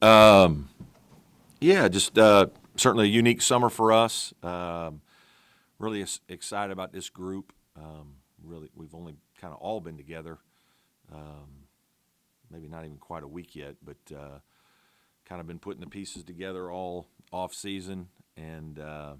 Yeah, just certainly a unique summer for us. Really excited about this group. Really, we've only kind of all been together, maybe not even quite a week yet, but kind of been putting the pieces together all off season. And the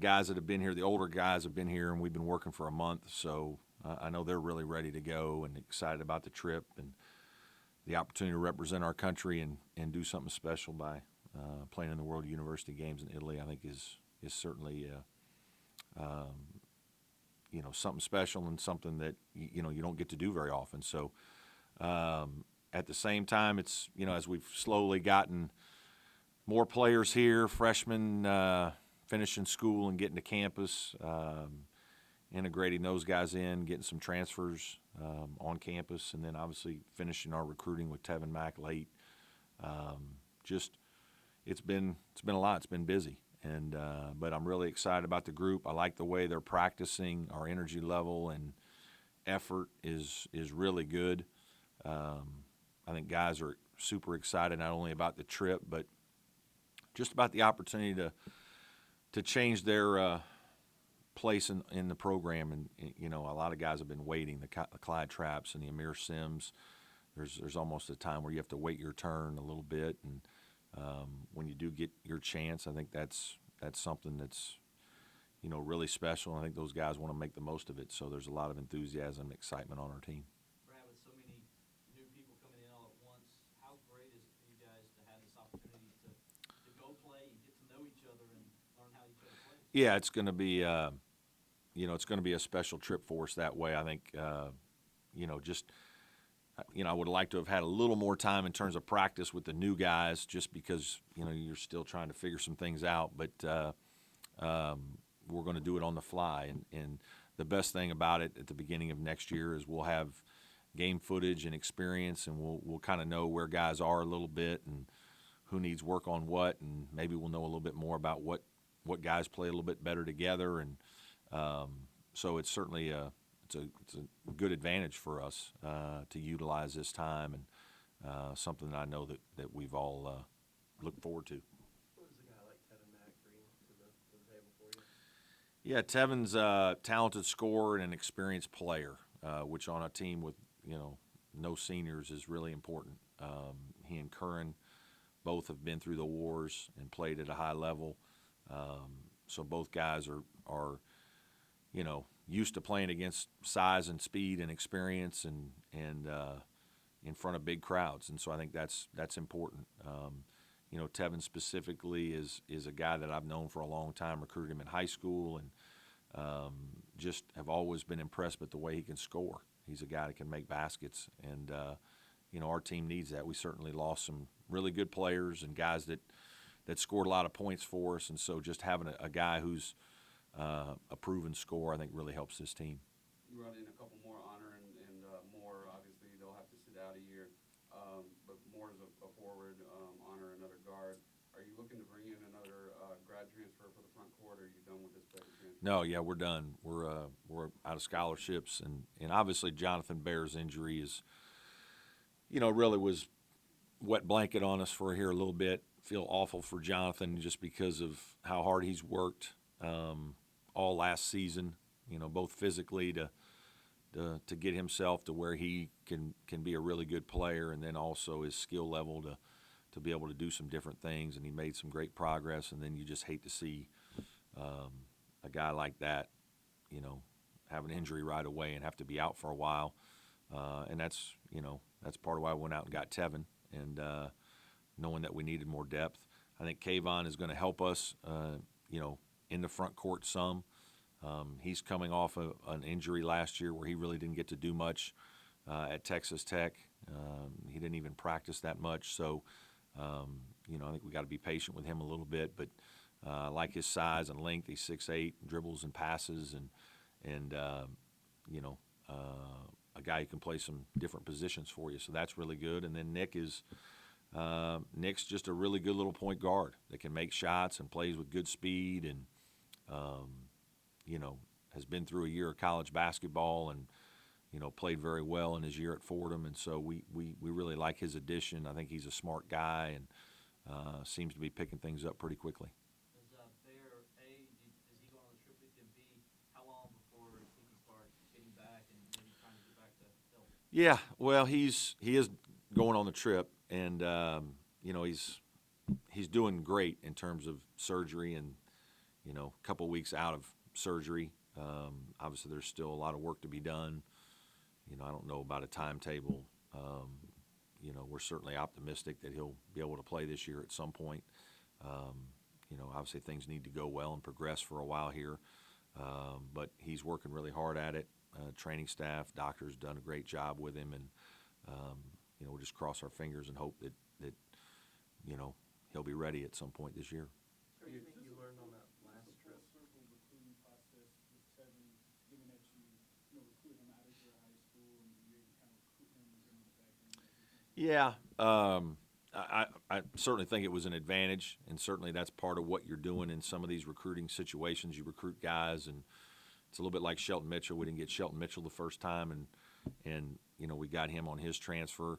guys that have been here, the older guys have been here, and we've been working for a month, so I know they're really ready to go and excited about the trip and the opportunity to represent our country and do something special by playing in the World University Games in Italy. I think is certainly something special and something that you don't get to do very often. So at the same time, it's as we've slowly gotten more players here, freshmen finishing school and getting to campus. Integrating those guys in, getting some transfers on campus, and then obviously finishing our recruiting with Tevin Mack late. Just it's been a lot. It's been busy, and but I'm really excited about the group. I like the way they're practicing. Our energy level and effort is really good. I think guys are super excited not only about the trip, but just about the opportunity to change their place in the program. And a lot of guys have been waiting. The Clyde Trapps and the Amir Sims. There's almost a time where you have to wait your turn a little bit, and when you do get your chance, I think that's something that's really special. And I think those guys want to make the most of it. So there's a lot of enthusiasm and excitement on our team. Brad, with so many new people coming in all at once, how great is it for you guys to have this opportunity to go play and get to know each other and learn how each other plays? Yeah, it's going to be it's going to be a special trip for us that way. I think just I would like to have had a little more time in terms of practice with the new guys, just because you're still trying to figure some things out. But we're going to do it on the fly, and the best thing about it at the beginning of next year is we'll have game footage and experience, and we'll kind of know where guys are a little bit and who needs work on what, and maybe we'll know a little bit more about what guys play a little bit better together. And so it's certainly it's a good advantage for us to utilize this time, and something that I know that we've all looked forward to. What does a guy like Tevin Mack bring to the table for you? Yeah, Tevin's a talented scorer and an experienced player, which on a team with no seniors is really important. He and Curran both have been through the wars and played at a high level, so both guys are used to playing against size and speed and experience and in front of big crowds, and so I think that's important. Tevin specifically is a guy that I've known for a long time, recruited him in high school, and just have always been impressed with the way he can score. He's a guy that can make baskets, and our team needs that. We certainly lost some really good players and guys that scored a lot of points for us, and so just having a guy who's a proven scorer, I think, really helps this team. You brought in a couple more honor and more. Obviously, they'll have to sit out a year, but more as a forward, honor another guard. Are you looking to bring in another grad transfer for the front court, or are you done with this type of transfer? No, yeah, we're done. We're out of scholarships, and obviously Jonathan Bear's injury is, really was wet blanket on us for here a little bit. Feel awful for Jonathan just because of how hard he's worked all last season. Both physically to get himself to where he can be a really good player, and then also his skill level to be able to do some different things. And he made some great progress. And then you just hate to see a guy like that, have an injury right away and have to be out for a while. And that's part of why I went out and got Tevin, and knowing that we needed more depth. I think Kayvon is going to help us, in the front court some. He's coming off an injury last year where he really didn't get to do much at Texas Tech. He didn't even practice that much. So, I think we got to be patient with him a little bit. But I like his size and length. He's 6'8", dribbles and passes, and a guy who can play some different positions for you. So that's really good. And then Nick's just a really good little point guard that can make shots and plays with good speed, and has been through a year of college basketball, and played very well in his year at Fordham, and so we really like his addition. I think he's a smart guy and seems to be picking things up pretty quickly. Does Bear, is he going on the trip with you? B, how long before he can start getting back and maybe trying to get back to health? Yeah, well, he is going on the trip, and he's doing great in terms of surgery, and a couple weeks out of surgery. Obviously, there's still a lot of work to be done. I don't know about a timetable. We're certainly optimistic that he'll be able to play this year at some point. Obviously things need to go well and progress for a while here, but he's working really hard at it. Training staff, doctors done a great job with him, and we'll just cross our fingers and hope that he'll be ready at some point this year. What do you think you learned on that last trip? Circle recruiting process with Tevin, given that you recruited him out of your high school and you're able to kind of recruit him and bring him back in. Yeah, I certainly think it was an advantage, and certainly that's part of what you're doing in some of these recruiting situations. You recruit guys, and it's a little bit like Shelton Mitchell. We didn't get Shelton Mitchell the first time, and we got him on his transfer.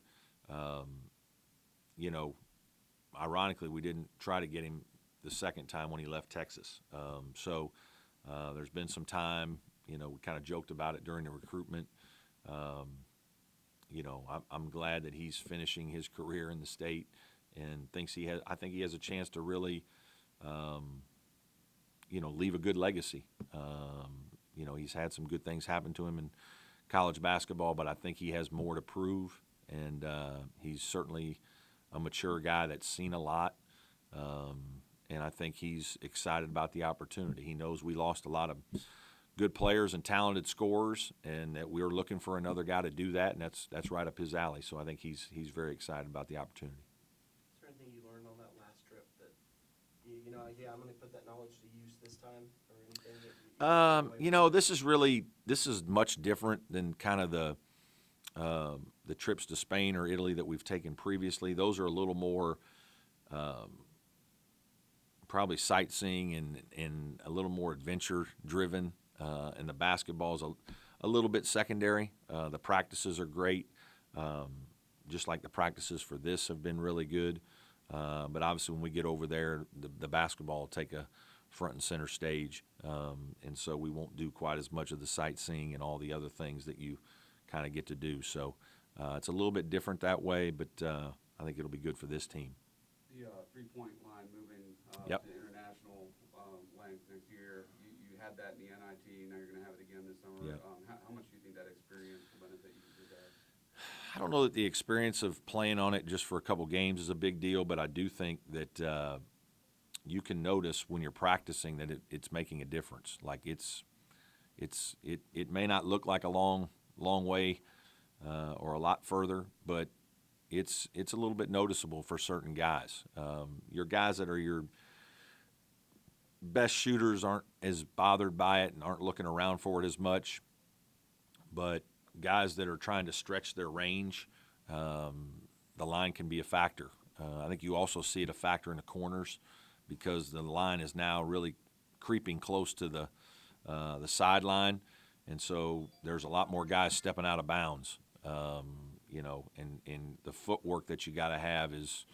Ironically, we didn't try to get him the second time when he left Texas. So there's been some time. We kind of joked about it during the recruitment. I'm glad that he's finishing his career in the state and I think he has a chance to really, leave a good legacy. He's had some good things happen to him in college basketball, but I think he has more to prove, and he's certainly a mature guy that's seen a lot, and I think he's excited about the opportunity. He knows we lost a lot of good players and talented scorers, and that we were looking for another guy to do that, and that's right up his alley. So I think he's very excited about the opportunity. Is there anything you learned on that last trip that, I'm going to put that knowledge to use this time, or anything that This is much different than kind of the trips to Spain or Italy that we've taken previously. Those are a little more probably sightseeing and a little more adventure driven, and the basketball is a little bit secondary. The practices are great, just like the practices for this have been really good. But obviously when we get over there, the basketball will take a front and center stage, and so we won't do quite as much of the sightseeing and all the other things that you kind of get to do. So it's a little bit different that way, but I think it'll be good for this team. The three-point line moving Yep. to international length next year, you had that in the NIT, now you're going to have it again this summer. Yep. How much do you think that experience will benefit you with that? I don't know that the experience of playing on it just for a couple games is a big deal, but I do think that you can notice when you're practicing that it's making a difference. Like it may not look like a long way or a lot further, but it's a little bit noticeable for certain guys. Your guys that are your best shooters aren't as bothered by it and aren't looking around for it as much, but guys that are trying to stretch their range, the line can be a factor. I think you also see it a factor in the corners because the line is now really creeping close to the sideline, and so there's a lot more guys stepping out of bounds. And the footwork that you got to have is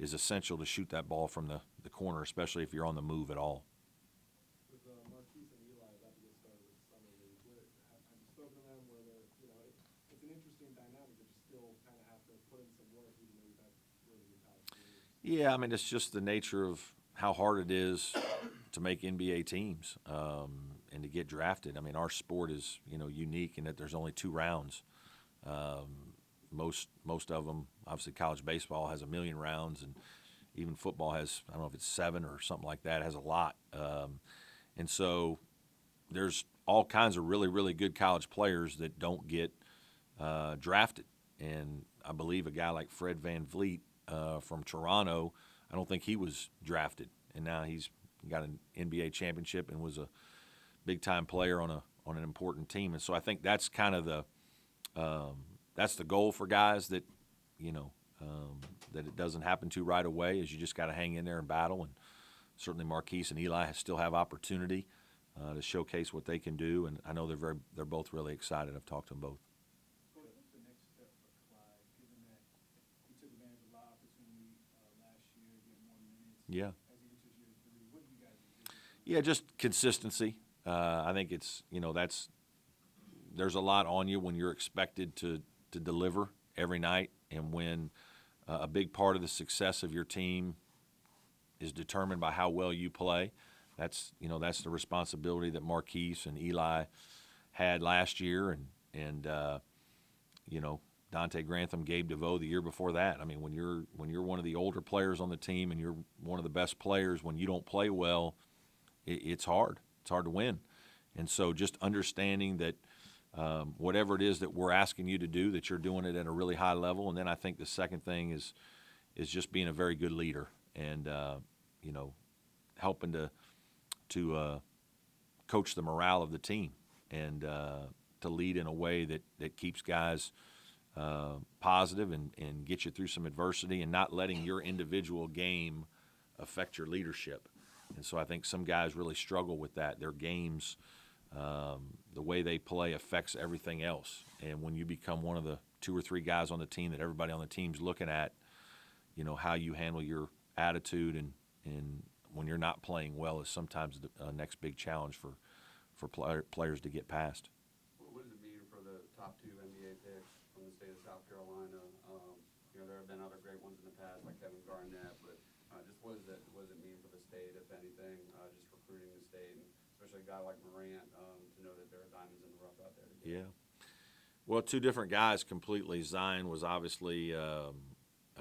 essential to shoot that ball from the corner, especially if you're on the move at all. With Marquise and Eli about to get started with the summer league, have you spoken to them where it's an interesting dynamic that you still kind of have to put in some work even though you've had really good college careers? Yeah, I mean, it's just the nature of how hard it is to make NBA teams and to get drafted. I mean, our sport is, unique in that there's only 2 rounds. Most of them, obviously college baseball has 1 million rounds, and even football has, I don't know if it's 7 or something like that, it has a lot. And so there's all kinds of really, really good college players that don't get drafted. And I believe a guy like Fred VanVleet from Toronto, I don't think he was drafted. And now he's got an NBA championship and was a big-time player on an important team. And so I think that's kind of that's the goal for guys that, that it doesn't happen to right away, is you just got to hang in there and battle. And certainly Marquise and Eli still have opportunity to showcase what they can do. And I know they're both really excited. I've talked to them both. Yeah. as he gets his year three? What do you guys envision? Yeah, just consistency. I think it's, there's a lot on you when you're expected to deliver every night, and when a big part of the success of your team is determined by how well you play. That's the responsibility that Marquise and Eli had last year, and Dante Grantham, Gabe DeVoe the year before that. I mean, when you're one of the older players on the team and you're one of the best players, when you don't play well, it's hard. It's hard to win. And so just understanding that whatever it is that we're asking you to do, that you're doing it at a really high level. And then I think the second thing is just being a very good leader and helping to coach the morale of the team and to lead in a way that keeps guys positive and get you through some adversity, and not letting your individual game affect your leadership. And so I think some guys really struggle with that. Their games, the way they play affects everything else. And when you become one of the 2 or 3 guys on the team that everybody on the team's looking at, how you handle your attitude and when you're not playing well is sometimes the next big challenge for players to get past. What does it mean for the top 2 NBA picks from the state of South Carolina? There have been other great ones in the past, like Kevin Garnett, but just what does it mean for the state, if anything, just recruiting the state, and especially a guy like Morant, to know that there are diamonds in the rough out there? Yeah. Well, 2 different guys completely. Zion was obviously a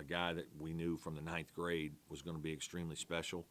guy that we knew from the 9th grade was going to be extremely special.